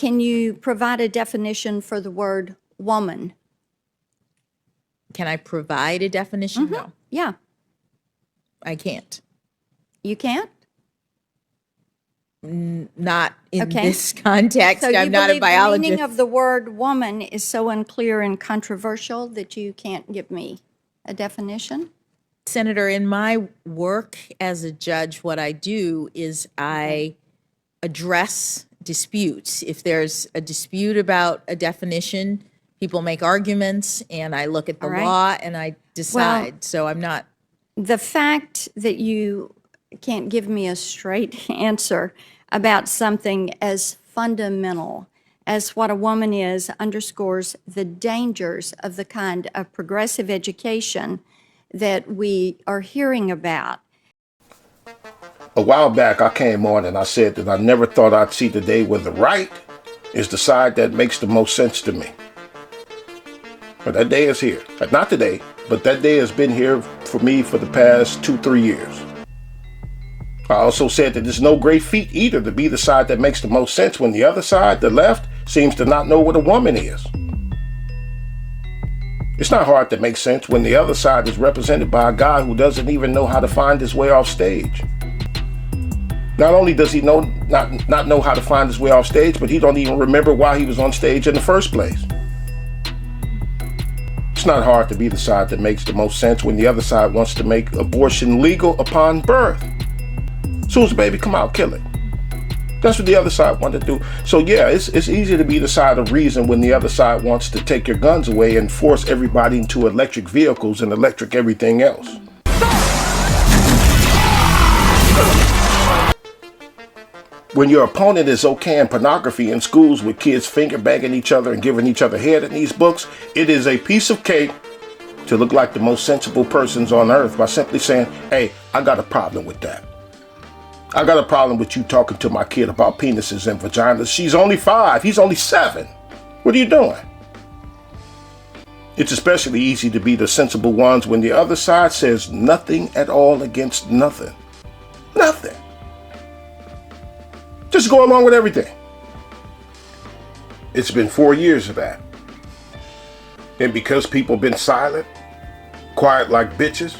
Can you provide a definition for the word woman? Can I provide a definition? Mm-hmm. No, Yeah, I can't. you can't? Not in Okay. this context. So you I'm not a believe the meaning biologist. of the word woman is so unclear and controversial that you can't give me a definition? Senator, in my work as a judge, what I do is I address disputes. If there's a dispute about a definition, people make arguments, and I look at the All right. law and I decide. So I'm not. The fact that you can't give me a straight answer about something as fundamental as what a woman is underscores the dangers of the kind of progressive education that we are hearing about. A while back, I came on and I said that I never thought I'd see the day where the right is the side that makes the most sense to me. But that day is here. Not today, but that day has been here for me for the past 2-3 years. I also said that it's no great feat either to be the side that makes the most sense when the other side, the left, seems to not know what a woman is. It's not hard to make sense when the other side is represented by a guy who doesn't even know how to find his way off stage. Not only does he not know how to find his way off stage, but he don't even remember why he was on stage in the first place. It's not hard to be the side that makes the most sense when the other side wants to make abortion legal upon birth. As soon as the baby come out, kill it. That's what the other side wanted to do. So yeah, it's easy to be the side of reason when the other side wants to take your guns away and force everybody into electric vehicles and electric everything else. When your opponent is okaying pornography in schools with kids finger banging each other and giving each other head in these books, it is a piece of cake to look like the most sensible persons on earth by simply saying, hey, I got a problem with that. I got a problem with you talking to my kid about penises and vaginas. She's only 5, he's only 7. What are you doing? It's especially easy to be the sensible ones when the other side says nothing at all against nothing. Nothing. Just go along with everything. It's been 4 years of that. And because people been silent, quiet like bitches,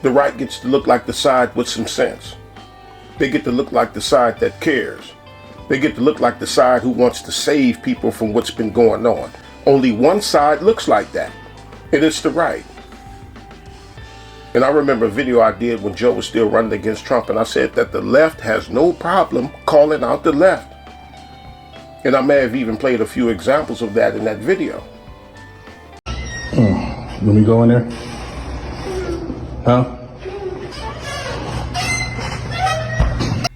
the right gets to look like the side with some sense. They get to look like the side that cares. They get to look like the side who wants to save people from what's been going on. Only one side looks like that, and it's the right. And I remember a video I did when Joe was still running against Trump, and I said that the left has no problem calling out the left. And I may have even played a few examples of that in that video. Let me go in there. Huh?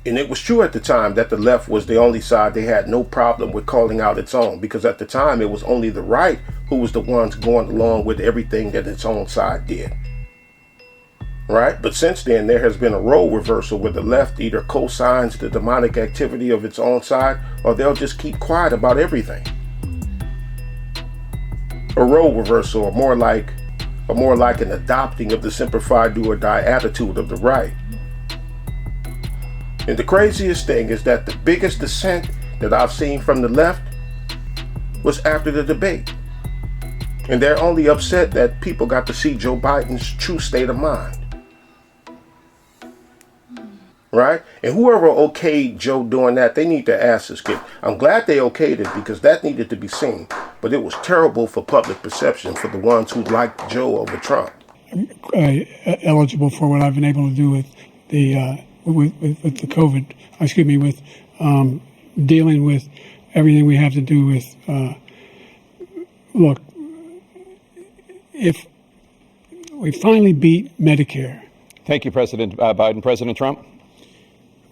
And it was true at the time that the left was the only side they had no problem with calling out its own, because at the time it was only the right who was the ones going along with everything that its own side did. Right? But since then, there has been a role reversal where the left either co-signs the demonic activity of its own side, or they'll just keep quiet about everything. A role reversal, or more like an adopting of the simplified do or die attitude of the right. And the craziest thing is that the biggest dissent that I've seen from the left was after the debate. And they're only upset that people got to see Joe Biden's true state of mind. Right? And whoever okayed Joe doing that, they need to ask this kid. I'm glad they okayed it because that needed to be seen. But it was terrible for public perception for the ones who liked Joe over Trump. Eligible for what I've been able to do with the with the COVID, with dealing with everything we have to do with, look, if we finally beat Medicare. Thank you, President Biden. President Trump?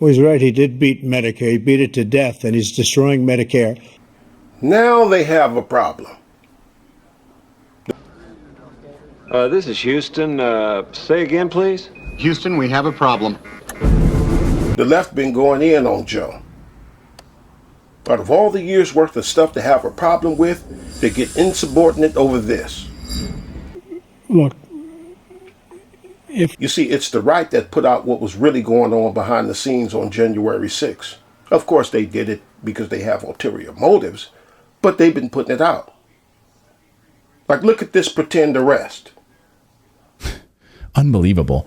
Well, he's right. He did beat Medicare. He beat it to death, and he's destroying Medicare. Now they have a problem. This is Houston. Say again, please. Houston, we have a problem. The left been going in on Joe. Out of all the years worth of stuff to have a problem with, they get insubordinate over this. Look, you see, it's the right that put out what was really going on behind the scenes on January 6th. Of course they did it because they have ulterior motives, but they've been putting it out. Like, look at this pretend arrest. Unbelievable.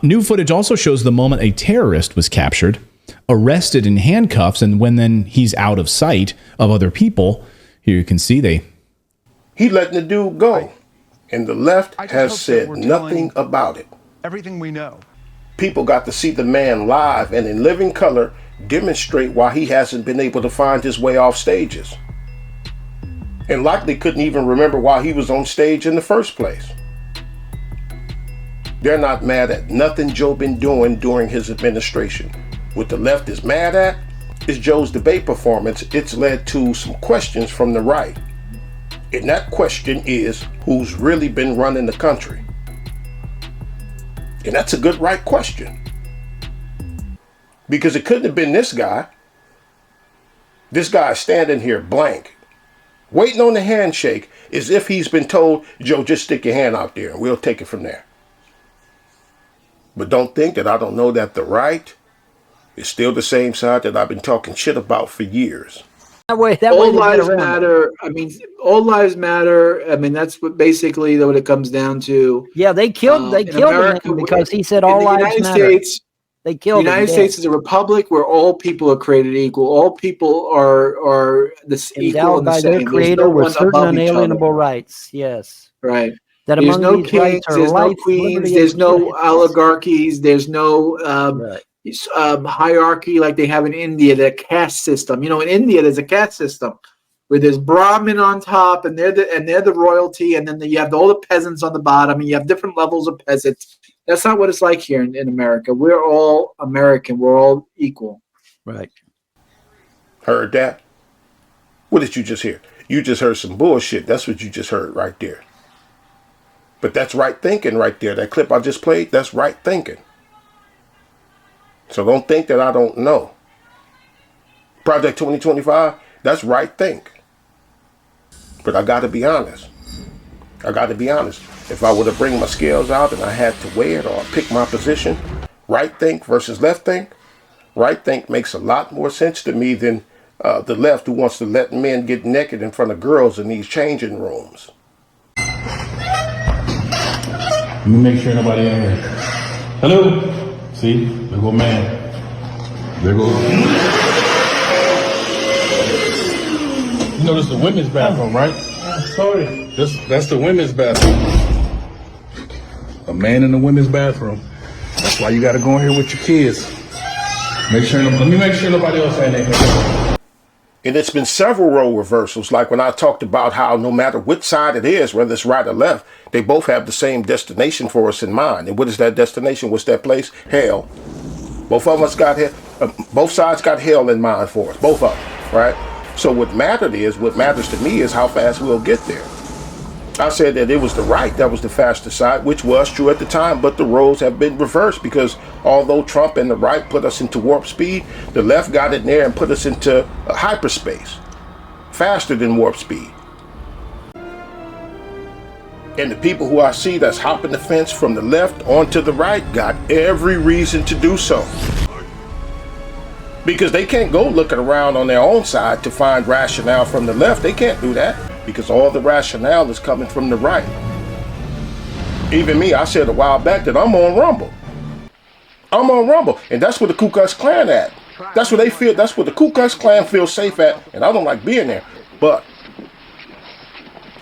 New footage also shows the moment a terrorist was captured, arrested in handcuffs, and when then he's out of sight of other people, here you can see He letting the dude go. And the left has said nothing about it. Everything we know. People got to see the man live and in living color demonstrate why he hasn't been able to find his way off stages. And likely couldn't even remember why he was on stage in the first place. They're not mad at nothing Joe been doing during his administration. What the left is mad at is Joe's debate performance. It's led to some questions from the right. And that question is, who's really been running the country? And that's a good right question. Because it couldn't have been this guy. This guy standing here blank, waiting on the handshake as if he's been told, Joe, just stick your hand out there and we'll take it from there. But don't think that I don't know that the right is still the same side that I've been talking shit about for years. All lives matter. I mean, all lives matter. I mean, that's what basically what it comes down to. Yeah, they killed him because he said all lives matter. They killed him. The United States is a republic where all people are created equal. All people are this equal and the by same. their creator with certain unalienable rights. Yes. Right. That there's among no these kings, rights are there's life, no queens, liberty, there's and no justice. oligarchies, there's no hierarchy like they have in India, the caste system. You know, in India there's a caste system where there's Brahmin on top and they're the royalty, and then you have all the peasants on the bottom, and you have different levels of peasants. That's not what it's like here in America. We're all American. We're all equal. Right. Heard that? What did you just hear? You just heard some bullshit. That's what you just heard right there. But that's right thinking right there. That clip I just played, that's right thinking. So don't think that I don't know. Project 2025, that's right think. But I gotta be honest. If I were to bring my scales out and I had to weigh it or pick my position, right think versus left think, right think makes a lot more sense to me than the left who wants to let men get naked in front of girls in these changing rooms. Let me make sure nobody in here. Hello? See? There go man. There go. You know this is the women's bathroom, right? Sorry. That's the women's bathroom. A man in the women's bathroom. That's why you gotta go in here with your kids. Let me make sure nobody else ain't in here. And it's been several role reversals, like when I talked about how no matter which side it is, whether it's right or left, they both have the same destination for us in mind. And what is that destination? What's that place? Hell. Both of us got hell. Both sides got hell in mind for us. Both of them, right? So what matters to me is how fast we'll get there. I said that it was the right that was the faster side, which was true at the time, but the roles have been reversed because although Trump and the right put us into warp speed, the left got in there and put us into hyperspace, faster than warp speed. And the people who I see that's hopping the fence from the left onto the right got every reason to do so. Because they can't go looking around on their own side to find rationale from the left. They can't do that because all the rationale is coming from the right. Even me, I said a while back that I'm on Rumble. I'm on Rumble, and that's where the Ku Klux Klan at. That's where they feel, that's where the Ku Klux Klan feels safe at, and I don't like being there. But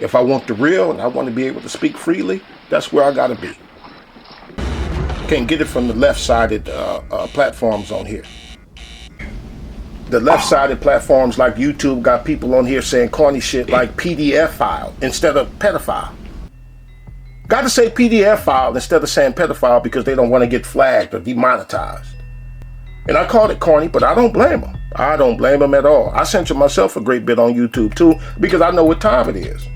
if I want the real and I want to be able to speak freely, that's where I gotta be. Can't get it from the left-sided platforms on here. The left-sided platforms like YouTube got people on here saying corny shit like PDF file instead of pedophile. Got to say PDF file instead of saying pedophile because they don't want to get flagged or demonetized. And I called it corny, but I don't blame them. I don't blame them at all. I censor myself a great bit on YouTube too because I know what time it is.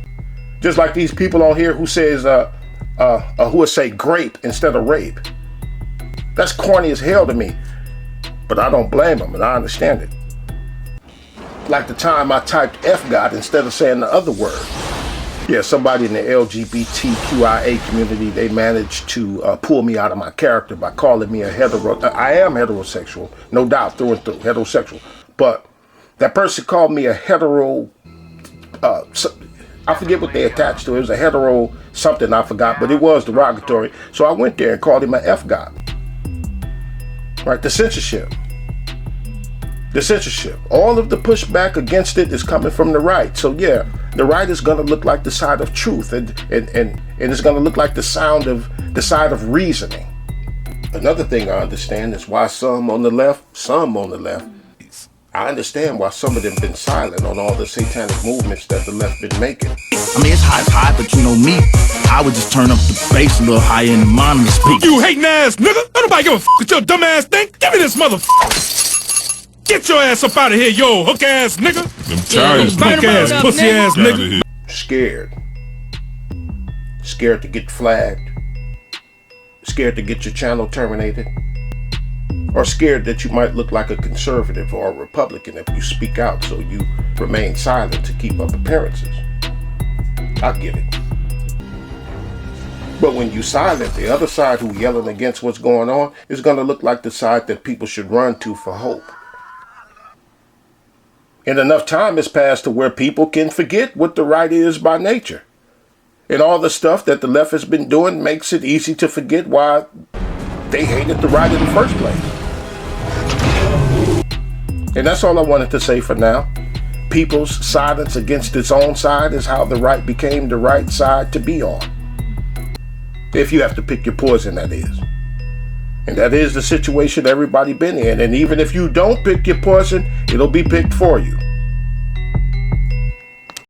Just like these people on here who says, who would say grape instead of rape. That's corny as hell to me, but I don't blame them and I understand it. Like the time I typed F-God instead of saying the other word. Yeah, somebody in the LGBTQIA community, they managed to pull me out of my character by calling me a hetero. I am heterosexual, no doubt, through and through, heterosexual. But That person called me a hetero, I forget what they attached to it. It was a hetero something, I forgot, but it was derogatory. So I went there and called him an F-God. Right, the censorship. The censorship. All of the pushback against it is coming from the right. So yeah, the right is going to look like the side of truth, and it's going to look like the side of reasoning. Another thing I understand is why some on the left, I understand why some of them been silent on all the satanic movements that the left been making. I mean, it's high, but you know me, I would just turn up the bass a little higher in the monitor speaker. You hating ass nigga! Don't nobody give a f what your dumb ass think. Give me this motherfucker. Get your ass up out of here, yo, hook ass nigga. Them tires, punk ass, pussy ass nigga. Scared to get flagged. Scared to get your channel terminated. Or scared that you might look like a conservative or a Republican if you speak out, so you remain silent to keep up appearances. I get it. But when you silent, the other side who yelling against what's going on is going to look like the side that people should run to for hope. And enough time has passed to where people can forget what the right is by nature. And all the stuff that the left has been doing makes it easy to forget why they hated the right in the first place. And that's all I wanted to say for now. People's silence against its own side is how the right became the right side to be on. If you have to pick your poison, that is. And that is the situation everybody been in. And even if you don't pick your poison, it'll be picked for you.